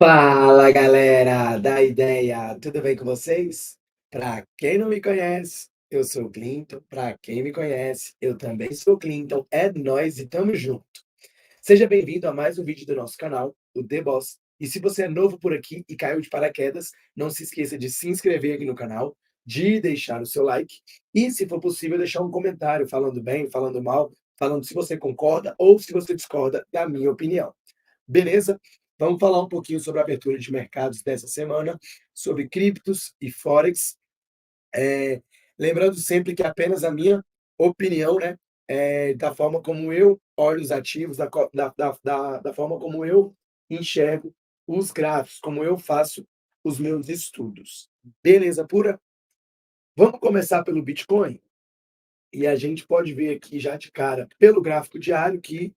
Fala galera da ideia, tudo bem com vocês? Para quem não me conhece, eu sou o Clinton. Para quem me conhece, eu também sou o Clinton. É nóis e tamo junto. Seja bem-vindo a mais um vídeo do nosso canal, o The Boss. E se você é novo por aqui e caiu de paraquedas, não se esqueça de se inscrever aqui no canal, de deixar o seu like e, se for possível, deixar um comentário falando bem, falando mal, falando se você concorda ou se você discorda da minha opinião. Beleza? Vamos falar um pouquinho sobre a abertura de mercados dessa semana, sobre criptos e forex. Eh, Lembrando sempre que é apenas a minha opinião, né, da forma como eu olho os ativos, da forma como eu enxergo os gráficos, como eu faço os meus estudos. Beleza pura? Vamos começar pelo Bitcoin? E a gente pode ver aqui já de cara, pelo gráfico diário, que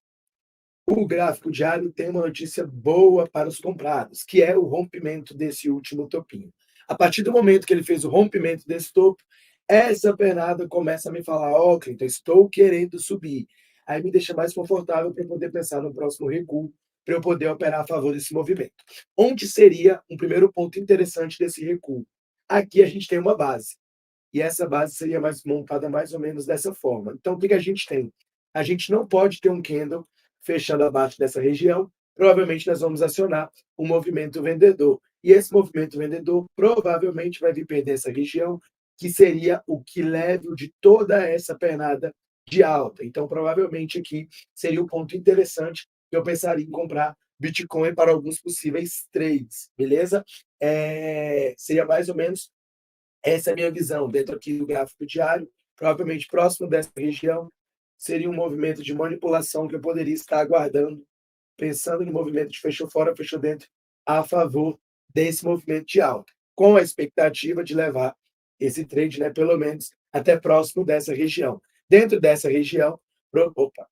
o gráfico diário tem uma notícia boa para os comprados, que é o rompimento desse último topinho. A partir do momento que ele fez o rompimento desse topo, essa pernada começa a me falar: ó, Cleiton, estou querendo subir. Aí me deixa mais confortável para poder pensar no próximo recuo, para eu poder operar a favor desse movimento. Onde seria um primeiro ponto interessante desse recuo? Aqui a gente tem uma base, e essa base seria montada mais ou menos dessa forma. Então, o que a gente tem? A gente não pode ter um candle fechando abaixo dessa região. Provavelmente nós vamos acionar um movimento vendedor. E esse movimento vendedor provavelmente vai vir perder essa região, que seria o que leve de toda essa pernada de alta. Então, provavelmente aqui seria um ponto interessante que eu pensaria em comprar Bitcoin para alguns possíveis trades, beleza? Seria mais ou menos essa é a minha visão dentro aqui do gráfico diário. Provavelmente próximo dessa região seria um movimento de manipulação que eu poderia estar aguardando, pensando no movimento de fechou fora, fechou dentro, a favor desse movimento de alta, com a expectativa de levar esse trade, né, pelo menos até próximo dessa região. Dentro dessa região, opa,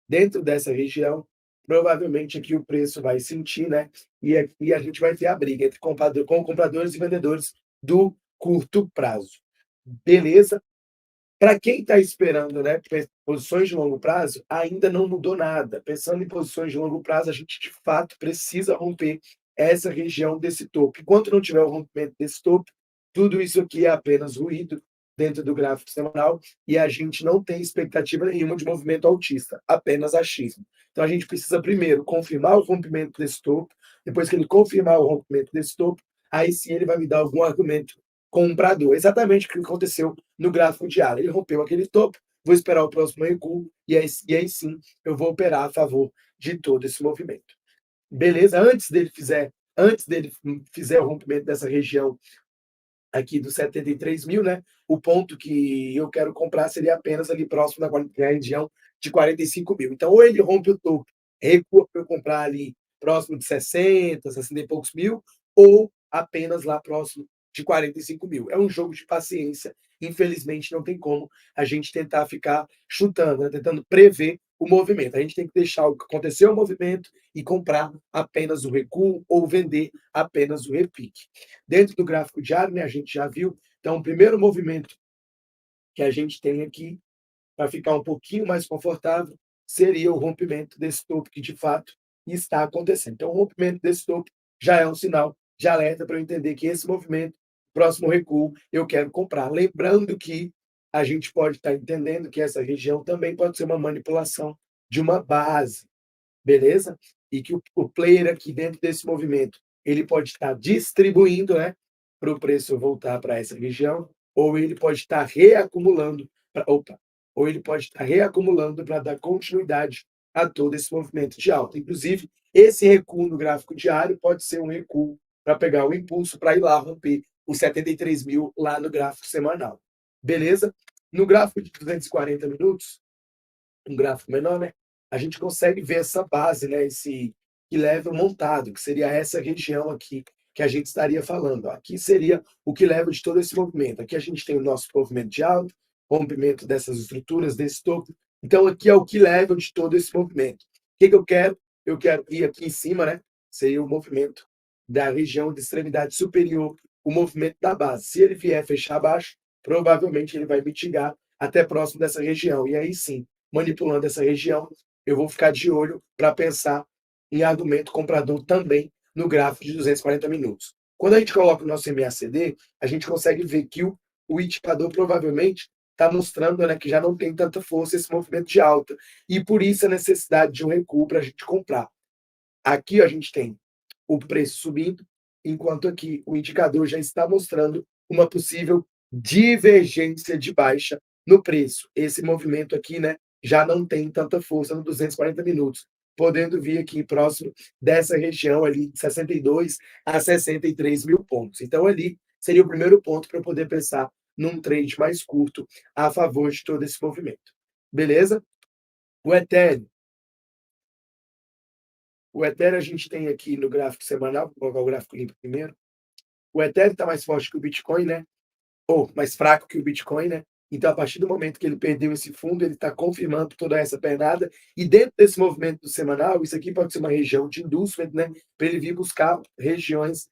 dentro dessa região, provavelmente aqui o preço vai sentir, né? E aqui a gente vai ter a briga entre compradores e vendedores do curto prazo. Beleza? Para quem está esperando, né, posições de longo prazo, ainda não mudou nada. Pensando em posições de longo prazo, a gente de fato precisa romper essa região desse topo. Enquanto não tiver o rompimento desse topo, tudo isso aqui é apenas ruído dentro do gráfico semanal e a gente não tem expectativa nenhuma de movimento altista, apenas achismo. Então a gente precisa primeiro confirmar o rompimento desse topo, depois que ele confirmar o rompimento desse topo, aí sim ele vai me dar algum argumento comprador. Exatamente o que aconteceu no gráfico diário. Ele rompeu aquele topo, vou esperar o próximo recuo e aí sim eu vou operar a favor de todo esse movimento. Beleza? Antes dele fizer o rompimento dessa região aqui dos 73 mil, né? O ponto que eu quero comprar seria apenas ali próximo da região de 45 mil. Então, ou ele rompe o topo, recua para eu comprar ali próximo de 60, 60 e poucos mil, ou apenas lá próximo de 45 mil. É um jogo de paciência. Infelizmente, não tem como a gente tentar ficar chutando, né? Tentando prever o movimento. A gente tem que deixar acontecer o movimento e comprar apenas o recuo ou vender apenas o repique. Dentro do gráfico diário, né, a gente já viu. Então, o primeiro movimento que a gente tem aqui, para ficar um pouquinho mais confortável, seria o rompimento desse topo que de fato está acontecendo. Então, o rompimento desse topo já é um sinal de alerta para eu entender que esse movimento, próximo recuo, eu quero comprar. Lembrando que a gente pode estar entendendo que essa região também pode ser uma manipulação de uma base, beleza? E que o player aqui dentro desse movimento, ele pode estar distribuindo, né, para o preço voltar para essa região, ou ele pode estar reacumulando, ou ele pode estar reacumulando para dar continuidade a todo esse movimento de alta. Inclusive, esse recuo no gráfico diário pode ser um recuo para pegar o impulso para ir lá romper os 73 mil lá no gráfico semanal. Beleza? No gráfico de 240 minutos, um gráfico menor, né, a gente consegue ver essa base, né, esse que level montado, que seria essa região aqui que a gente estaria falando. Aqui seria o que leva de todo esse movimento. Aqui a gente tem o nosso movimento de alta, rompimento dessas estruturas, desse topo. Então, aqui é o que leva de todo esse movimento. O que eu quero? Eu quero ir aqui em cima, né? Seria o movimento da região de extremidade superior, o movimento da base. Se ele vier fechar abaixo, provavelmente ele vai mitigar até próximo dessa região. E aí sim, manipulando essa região, eu vou ficar de olho para pensar em argumento comprador também no gráfico de 240 minutos. Quando a gente coloca o nosso MACD, a gente consegue ver que o indicador provavelmente está mostrando, né, que já não tem tanta força esse movimento de alta, e por isso a necessidade de um recuo para a gente comprar. Aqui a gente tem o preço subindo, enquanto aqui o indicador já está mostrando uma possível divergência de baixa no preço. Esse movimento aqui, né, já não tem tanta força no 240 minutos, podendo vir aqui próximo dessa região ali de 62 a 63 mil pontos. Então ali seria o primeiro ponto para eu poder pensar num trade mais curto a favor de todo esse movimento. Beleza? O Ethereum. O Ethereum a gente tem aqui no gráfico semanal, vou colocar o gráfico limpo primeiro. O Ethereum está mais forte que o Bitcoin, né? Ou mais fraco que o Bitcoin, né? Então, a partir do momento que ele perdeu esse fundo, ele está confirmando toda essa pernada. E dentro desse movimento do semanal, isso aqui pode ser uma região de inducement, né? Para ele vir buscar regiões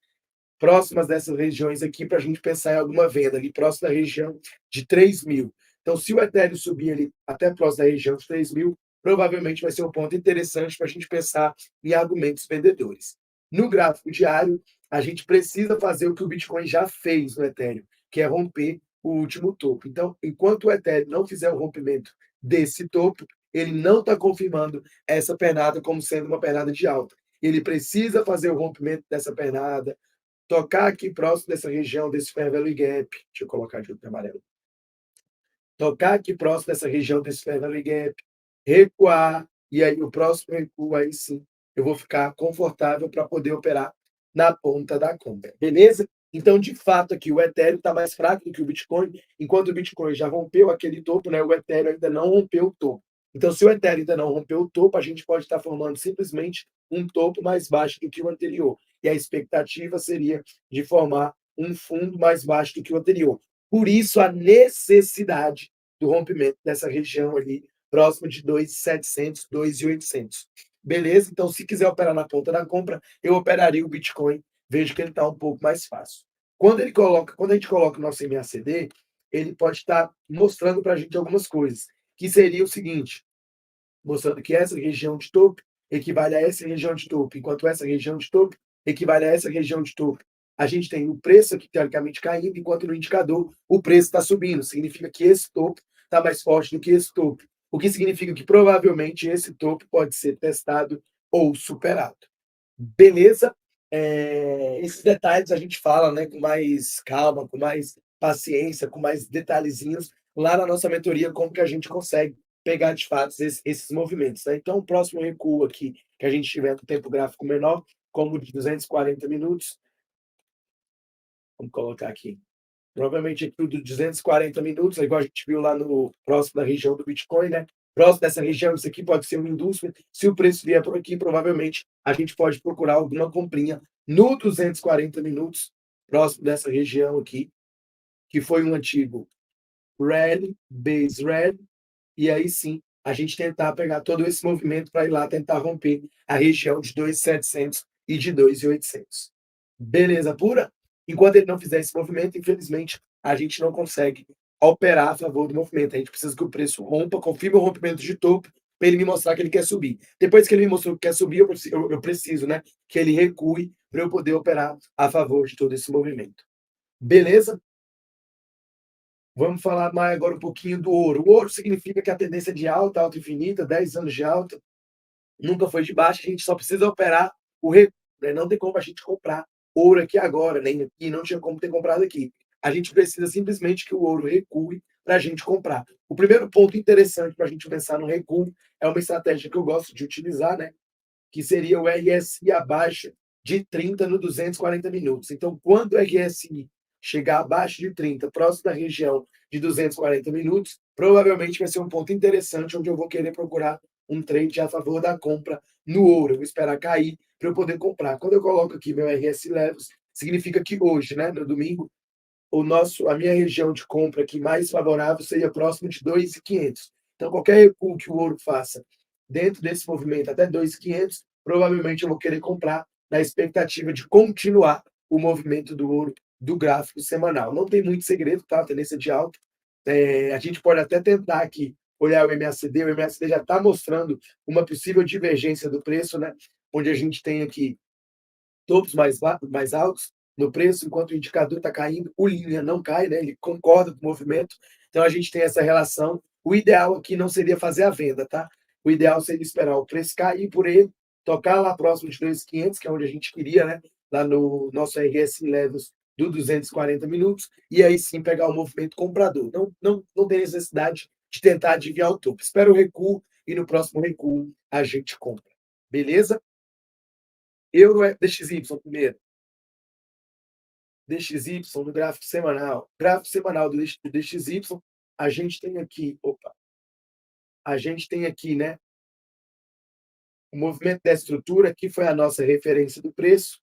próximas dessas regiões aqui para a gente pensar em alguma venda ali próximo da região de 3.000. Então, se o Ethereum subir ali até próximo da região de 3.000, provavelmente vai ser um ponto interessante para a gente pensar em argumentos vendedores. No gráfico diário, a gente precisa fazer o que o Bitcoin já fez no Ethereum, que é romper o último topo. Então, enquanto o Ethereum não fizer o rompimento desse topo, ele não está confirmando essa pernada como sendo uma pernada de alta. Ele precisa fazer o rompimento dessa pernada, tocar aqui próximo dessa região desse Fair Value Gap. Deixa eu colocar de outro amarelo. Tocar aqui próximo dessa região desse Fair Value Gap, recuar, e aí o próximo recuo, aí sim, eu vou ficar confortável para poder operar na ponta da compra. Beleza? Então, de fato, aqui o Ethereum está mais fraco do que o Bitcoin, enquanto o Bitcoin já rompeu aquele topo, né? O Ethereum ainda não rompeu o topo. Então, se o Ethereum ainda não rompeu o topo, a gente pode estar formando simplesmente um topo mais baixo do que o anterior. E a expectativa seria de formar um fundo mais baixo do que o anterior. Por isso, a necessidade do rompimento dessa região ali, próximo de 2.700, 2.800. Beleza? Então, se quiser operar na ponta da compra, eu operaria o Bitcoin. Vejo que ele está um pouco mais fácil. Quando a gente coloca o nosso MACD, ele pode estar mostrando para a gente algumas coisas, que seria o seguinte: mostrando que essa região de topo equivale a essa região de topo, enquanto essa região de topo equivale a essa região de topo. A gente tem o preço aqui, teoricamente, caindo, enquanto no indicador o preço está subindo. Significa que esse topo está mais forte do que esse topo. O que significa que provavelmente esse topo pode ser testado ou superado. Beleza? Esses detalhes a gente fala, né, com mais calma, com mais paciência, com mais detalhezinhos lá na nossa mentoria, como que a gente consegue pegar de fato esses movimentos. Né? Então, o próximo recuo aqui que a gente tiver com tempo gráfico menor, como de 240 minutos, vamos colocar aqui. Provavelmente aqui o de 240 minutos, igual a gente viu lá no próximo da região do Bitcoin, né? Próximo dessa região, isso aqui pode ser um indústria. Se o preço vier por aqui, provavelmente a gente pode procurar alguma comprinha no 240 minutos, próximo dessa região aqui, que foi um antigo rally, base rally, e aí sim a gente tentar pegar todo esse movimento para ir lá tentar romper a região de 2.700 e de 2.800. Beleza pura? Enquanto ele não fizer esse movimento, infelizmente, a gente não consegue operar a favor do movimento. A gente precisa que o preço rompa, confirme o rompimento de topo, para ele me mostrar que ele quer subir. Depois que ele me mostrou que quer subir, eu preciso, né, que ele recue para eu poder operar a favor de todo esse movimento. Beleza? Vamos falar mais agora um pouquinho do ouro. O ouro significa que a tendência é de alta, alta infinita, 10 anos de alta, nunca foi de baixa, a gente só precisa operar o recuo, né? Não tem como a gente comprar ouro aqui agora, nem aqui, não tinha como ter comprado aqui. A gente precisa simplesmente que o ouro recue para a gente comprar. O primeiro ponto interessante para a gente pensar no recuo é uma estratégia que eu gosto de utilizar, né? Que seria o RSI abaixo de 30 no 240 minutos. Então, quando o RSI chegar abaixo de 30, próximo da região de 240 minutos, provavelmente vai ser um ponto interessante onde eu vou querer procurar um trade a favor da compra no ouro. Eu vou esperar cair para eu poder comprar. Quando eu coloco aqui meu RS Levels, significa que hoje, né, no domingo, a minha região de compra aqui mais favorável seria próximo de 2.500. Então, qualquer recuo que o ouro faça dentro desse movimento até 2.500, provavelmente eu vou querer comprar na expectativa de continuar o movimento do ouro do gráfico semanal. Não tem muito segredo, tá? A tendência de alta. A gente pode até tentar aqui olhar o MACD já está mostrando uma possível divergência do preço, né? Onde a gente tem aqui topos mais altos no preço, enquanto o indicador está caindo, o linha não cai, né, ele concorda com o movimento, então a gente tem essa relação. O ideal aqui não seria fazer a venda, tá? O ideal seria esperar o preço cair por ele, tocar lá próximo de 2.500, que é onde a gente queria, né, lá no nosso RSI Levels do 240 minutos, e aí sim pegar o movimento comprador. Não tem necessidade de tentar adivinhar o topo. Espera o recuo e no próximo recuo a gente compra. Beleza? Euro é DXY primeiro. DXY no gráfico semanal. Gráfico semanal do DXY, a gente tem aqui, a gente tem aqui, né, o movimento da estrutura, aqui foi a nossa referência do preço,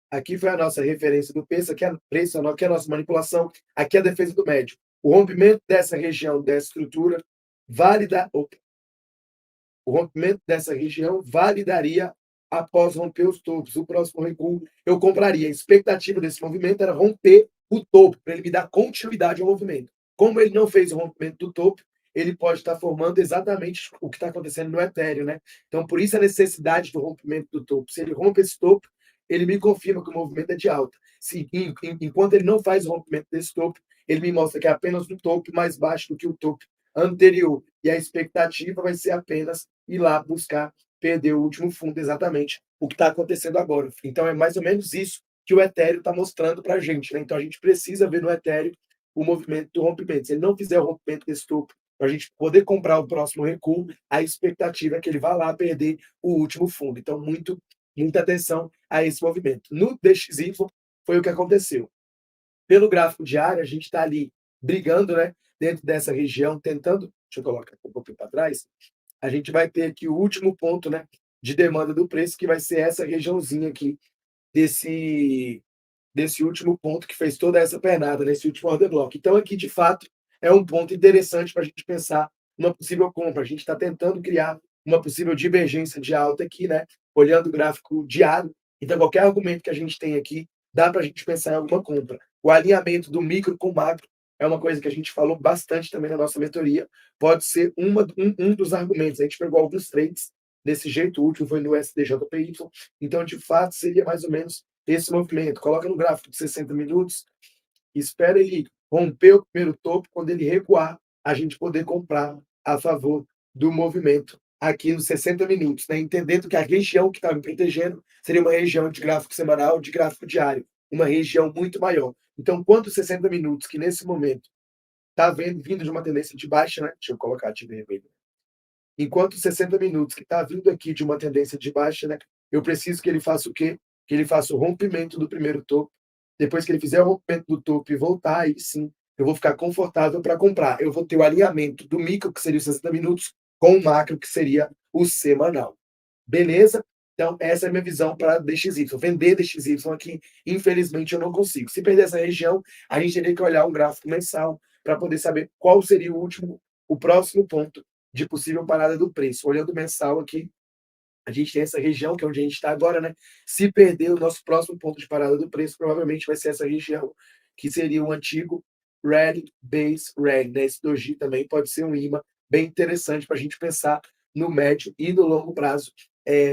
aqui foi a nossa referência do preço, aqui é preço, aqui é a nossa manipulação, aqui é a defesa do médio. O rompimento dessa região, dessa estrutura, válida, o rompimento dessa região validaria após romper os topos. O próximo recuo eu compraria. A expectativa desse movimento era romper o topo, para ele me dar continuidade ao movimento. Como ele não fez o rompimento do topo, ele pode estar formando exatamente o que está acontecendo no Ethereum, né? Então, por isso a necessidade do rompimento do topo. Se ele rompe esse topo, ele me confirma que o movimento é de alta. Se, enquanto ele não faz o rompimento desse topo, ele me mostra que é apenas um topo mais baixo do que o topo anterior. E a expectativa vai ser apenas ir lá buscar perder o último fundo, exatamente o que está acontecendo agora. Então, é mais ou menos isso que o Ethereum está mostrando para a gente. Né? Então, a gente precisa ver no Ethereum o movimento do rompimento. Se ele não fizer o rompimento desse topo, para a gente poder comprar o próximo recuo, a expectativa é que ele vá lá perder o último fundo. Então, muita atenção a esse movimento. No DXY, foi o que aconteceu. Pelo gráfico diário, a gente está ali brigando, né, dentro dessa região, tentando. Deixa eu colocar um pouquinho para trás. A gente vai ter aqui o último ponto, né, de demanda do preço, que vai ser essa regiãozinha aqui desse último ponto que fez toda essa pernada, nesse último order block. Então, aqui, de fato, é um ponto interessante para a gente pensar numa possível compra. A gente está tentando criar uma possível divergência de alta aqui, né? Olhando o gráfico diário. Então, qualquer argumento que a gente tem aqui, dá para a gente pensar em alguma compra. O alinhamento do micro com o macro é uma coisa que a gente falou bastante também na nossa mentoria. Pode ser um dos argumentos. A gente pegou alguns trades desse jeito, o último foi no SDJPY. Então, de fato, seria mais ou menos esse movimento. Coloca no gráfico de 60 minutos, espera ele romper o primeiro topo, quando ele recuar, a gente poder comprar a favor do movimento aqui nos 60 minutos, né? Entendendo que a região que está me protegendo seria uma região de gráfico semanal, de gráfico diário, uma região muito maior. Então, quanto 60 minutos que nesse momento está vindo de uma tendência de baixa, né? Deixa eu colocar aqui vermelho. Enquanto 60 minutos que está vindo aqui de uma tendência de baixa, né? Eu preciso que ele faça o quê? Que ele faça o rompimento do primeiro topo. Depois que ele fizer o rompimento do topo e voltar, aí sim, eu vou ficar confortável para comprar. Eu vou ter o alinhamento do micro, que seria os 60 minutos, com o macro, que seria o semanal. Beleza? Então, essa é a minha visão para DXY. Vender DXY aqui, infelizmente, eu não consigo. Se perder essa região, a gente teria que olhar um gráfico mensal para poder saber qual seria o próximo ponto de possível parada do preço. Olhando o mensal aqui, a gente tem essa região, que é onde a gente está agora, né? Se perder o nosso próximo ponto de parada do preço, provavelmente vai ser essa região, que seria o antigo Red Base Red, né? Esse doji também pode ser um imã bem interessante para a gente pensar no médio e no longo prazo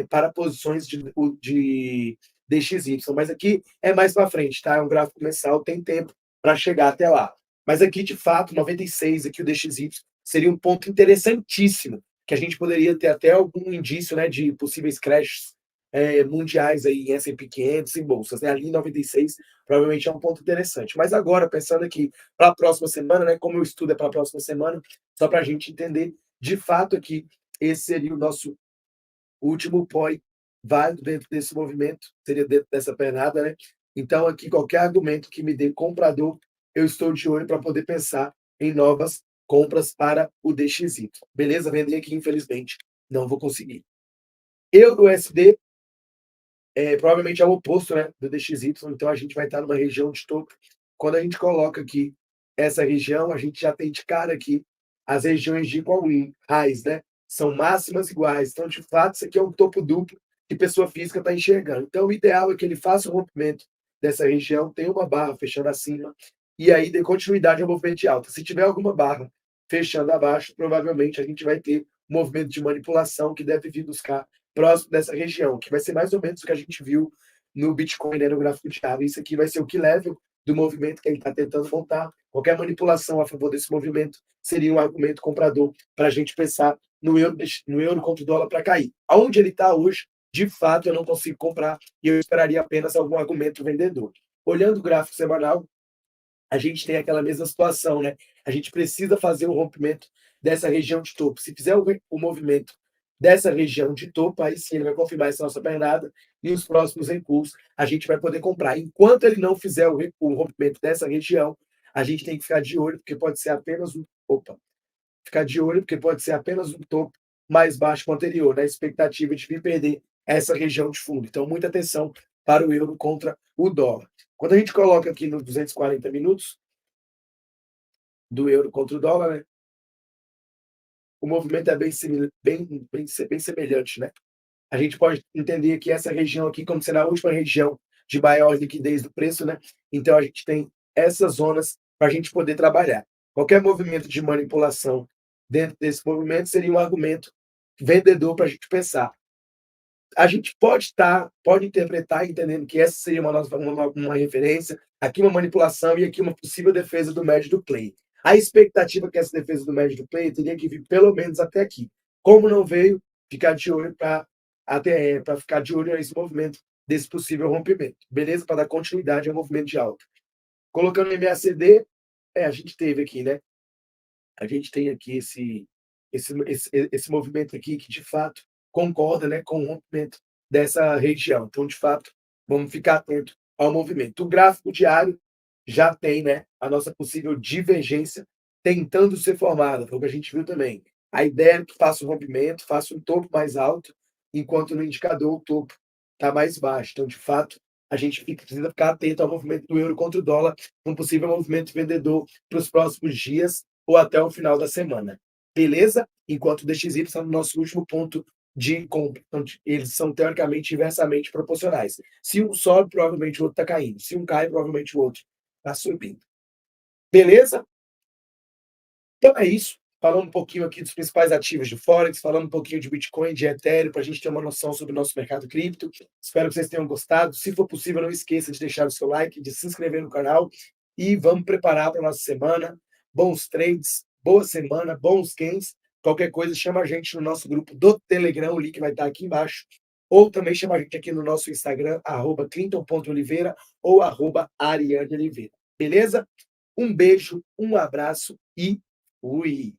para posições de DXY. Mas aqui é mais para frente, tá? É um gráfico mensal, tem tempo para chegar até lá. Mas aqui, de fato, 96, aqui o DXY, seria um ponto interessantíssimo que a gente poderia ter até algum indício, né, de possíveis crashes mundiais aí em S&P 500 em bolsas, né? Ali em 96 provavelmente é um ponto interessante. Mas agora, pensando aqui para a próxima semana, né, como o estudo é para a próxima semana, só para a gente entender, de fato aqui, esse seria o nosso último POI válido dentro desse movimento, seria dentro dessa pernada, né? Então, aqui, qualquer argumento que me dê comprador, eu estou de olho para poder pensar em novas compras para o DXY. Beleza? Vender aqui, infelizmente, não vou conseguir. Euro USD provavelmente é o oposto, né, do DXY, então a gente vai estar numa região de topo. Quando a gente coloca aqui essa região, a gente já tem de cara aqui as regiões de igual raiz, né? São máximas iguais. Então, de fato, isso aqui é um topo duplo que pessoa física está enxergando. Então, o ideal é que ele faça o rompimento dessa região, tenha uma barra fechando acima, e aí dê continuidade ao movimento de alta. Se tiver alguma barra fechando abaixo, provavelmente a gente vai ter um movimento de manipulação que deve vir buscar próximo dessa região, que vai ser mais ou menos o que a gente viu no Bitcoin, né, no gráfico diário. Isso aqui vai ser o key level do movimento que ele está tentando montar. Qualquer manipulação a favor desse movimento seria um argumento comprador para a gente pensar no euro contra o dólar para cair. Aonde ele está hoje, de fato, eu não consigo comprar e eu esperaria apenas algum argumento vendedor. Olhando o gráfico semanal, a gente tem aquela mesma situação, né? A gente precisa fazer o rompimento dessa região de topo. Se fizer o movimento dessa região de topo, aí sim ele vai confirmar essa nossa pernada e os próximos recuos a gente vai poder comprar. Enquanto ele não fizer o rompimento dessa região, a gente tem que ficar de olho, porque pode ser apenas um. Opa! Ficar de olho, porque pode ser apenas um topo mais baixo que o anterior, na expectativa de vir perder essa região de fundo. Então, muita atenção para o euro contra o dólar. Quando a gente coloca aqui nos 240 minutos do euro contra o dólar, né, o movimento é bem semelhante, né? A gente pode entender que essa região aqui como sendo a última região de maior liquidez do preço, né? Então a gente tem essas zonas para a gente poder trabalhar. Qualquer movimento de manipulação dentro desse movimento seria um argumento vendedor para a gente pensar. A gente pode interpretar entendendo que essa seria uma referência, aqui uma manipulação e aqui uma possível defesa do médio do play. A expectativa é que essa defesa do médio do play teria que vir pelo menos até aqui. Como não veio, ficar de olho para ficar de olho nesse movimento desse possível rompimento, beleza? Para dar continuidade ao movimento de alta. Colocando o MACD, a gente teve aqui, né? A gente tem aqui esse movimento aqui que de fato concorda, né, com o rompimento dessa região. Então, de fato, vamos ficar atento ao movimento. O gráfico diário já tem, né, a nossa possível divergência tentando ser formada, foi o que a gente viu também. A ideia é que faça um rompimento, faça um topo mais alto, enquanto no indicador o topo está mais baixo. Então, de fato, a gente precisa ficar atento ao movimento do euro contra o dólar, um possível movimento vendedor para os próximos dias ou até o final da semana. Beleza? Enquanto o DXY está no nosso último ponto de compra. Então, eles são teoricamente inversamente proporcionais. Se um sobe, provavelmente o outro está caindo. Se um cai, provavelmente o outro está subindo. Beleza? Então é isso. Falando um pouquinho aqui dos principais ativos de Forex, falando um pouquinho de Bitcoin, de Ethereum, para a gente ter uma noção sobre o nosso mercado cripto. Espero que vocês tenham gostado. Se for possível, não esqueça de deixar o seu like, de se inscrever no canal e vamos preparar para a nossa semana. Bons trades, boa semana, bons gains. Qualquer coisa, chama a gente no nosso grupo do Telegram, o link vai estar aqui embaixo. Ou também chama a gente aqui no nosso Instagram, @clinton.oliveira ou @arianeoliveira. Beleza? Um beijo, um abraço e fui!